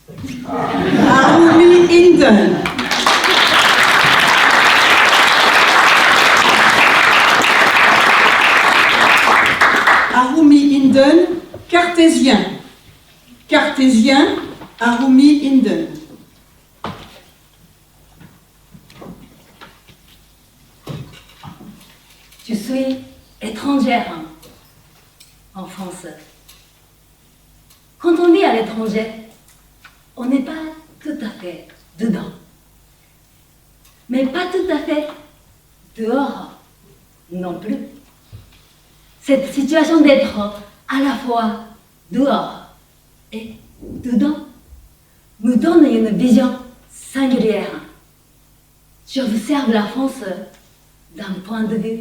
Arumi Inden. Arumi Inden, cartésien. Cartésien, Arumi Inden. Je suis étrangère en France. Quand on vit à l'étranger, on n'est pas tout à fait dedans, mais pas tout à fait dehors non plus. Cette situation d'être à la fois dehors et dedans me donne une vision singulière. J'observe la France d'un point de vue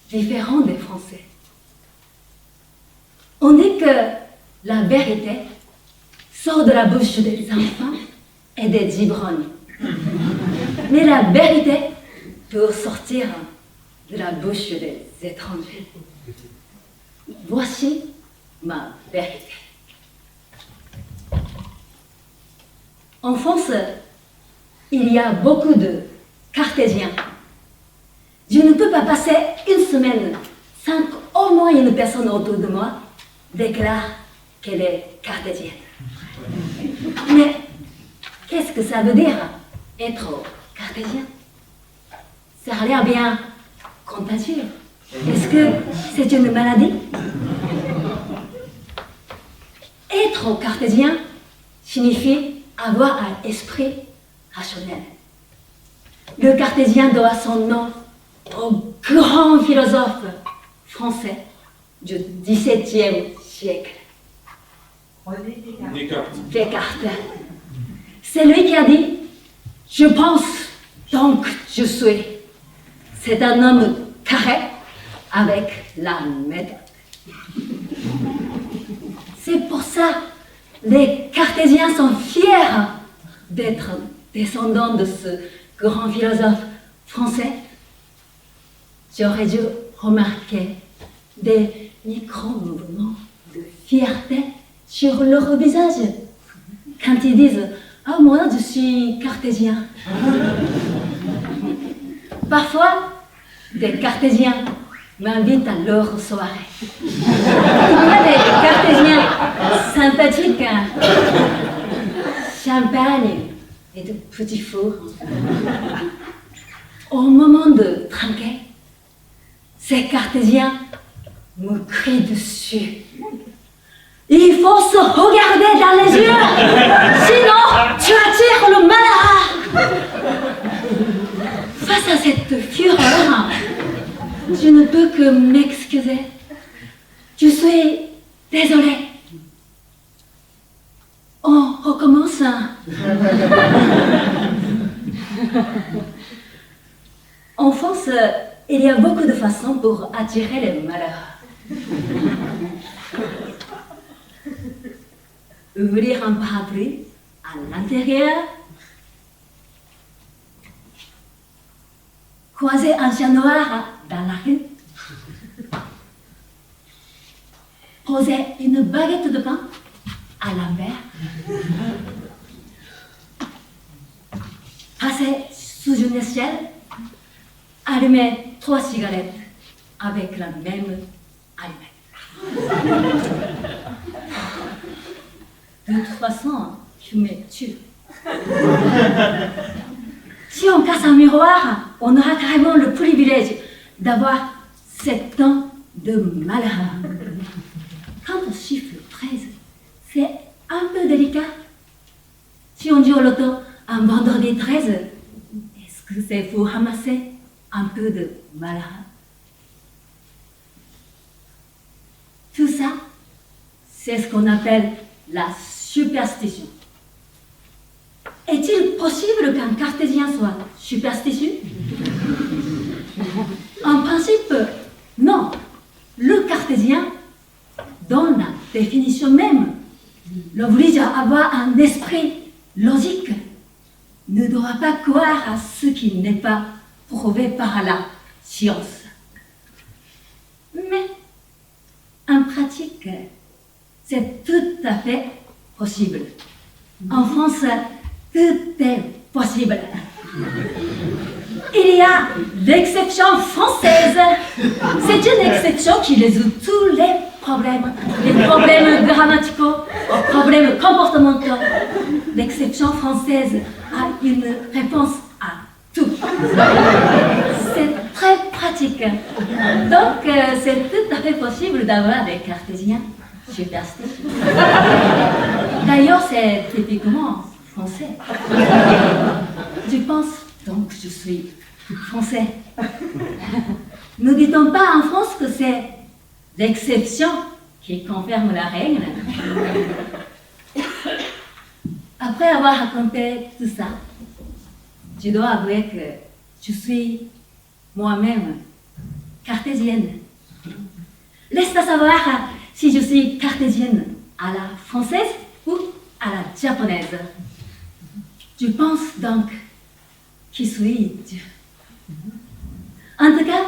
différent des Français. On dit que la vérité sort de la bouche des enfants et des ivrognes. Mais la vérité peut sortir de la bouche des étrangers. Voici ma vérité. En France, il y a beaucoup de cartésiens. Je ne peux pas passer une semaine sans qu'au moins une personne autour de moi déclare qu'elle est cartésienne. Mais qu'est-ce que ça veut dire être cartésien? Ça a l'air bien contagieux. Est-ce que c'est une maladie? Être cartésien signifie avoir un esprit rationnel. Le cartésien doit son nom au grand philosophe français du XVIIe siècle, Descartes. C'est lui qui a dit « Je pense, donc je suis ». C'est un homme carré avec la méthode. C'est pour ça que les cartésiens sont fiers d'être descendants de ce grand philosophe français. J'aurais dû remarquer des micro-mouvements de fierté sur leur visage quand ils disent « Ah, moi, je suis cartésien ». Parfois, des cartésiens m'invitent à leur soirée. Il y a des cartésiens sympathiques, champagne et de petits fours. Au moment de trinquer, ces cartésiens me crient dessus. Il faut se regarder dans les yeux, sinon tu attires le malheur. Face à cette fureur, je ne peux que m'excuser. Je suis désolée. On recommence. En France, il y a beaucoup de façons pour attirer les malheurs. Ouvrir un parapluie à l'intérieur, croiser un chat noir dans la rue, poser une baguette de pain à l'envers, passer sous une échelle, allumer 3 cigarettes avec la même allumette. De toute façon, je me tue. Si on casse un miroir, on aura carrément le privilège d'avoir 7 ans de malheur. Quand on chiffre 13, c'est un peu délicat. Si on dit au loto un vendredi 13, est-ce que c'est pour ramasser un peu de malheur? Tout ça, c'est ce qu'on appelle la superstition. Est-il possible qu'un cartésien soit superstitieux? En principe, non. Le cartésien, dans la définition même, l'oblige à avoir un esprit logique, ne doit pas croire à ce qui n'est pas prouvé par la science. Mais, en pratique, c'est tout à fait possible. En France, tout est possible. Il y a l'exception française. C'est une exception qui résout tous les problèmes grammaticaux, problèmes comportementaux. L'exception française a une réponse à tout. C'est très pratique. Donc, c'est tout à fait possible d'avoir des cartésiens superstitieux. D'ailleurs, c'est typiquement français. Je pense donc je suis français. Ne dit-on pas en France que c'est l'exception qui confirme la règle? Après avoir raconté tout ça, je dois avouer que je suis moi-même cartésienne. Reste à savoir si je suis cartésienne à la française ou à la japonaise. Je pense donc qui suis-je? En tout cas,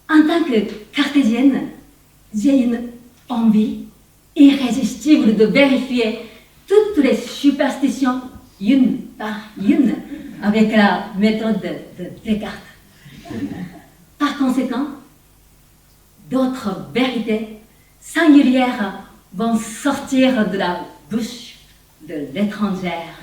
en tant que cartésienne, j'ai une envie irrésistible de vérifier toutes les superstitions, une par une, avec la méthode de Descartes. Par conséquent, d'autres vérités singulières vont sortir de la bouche de l'étrangère.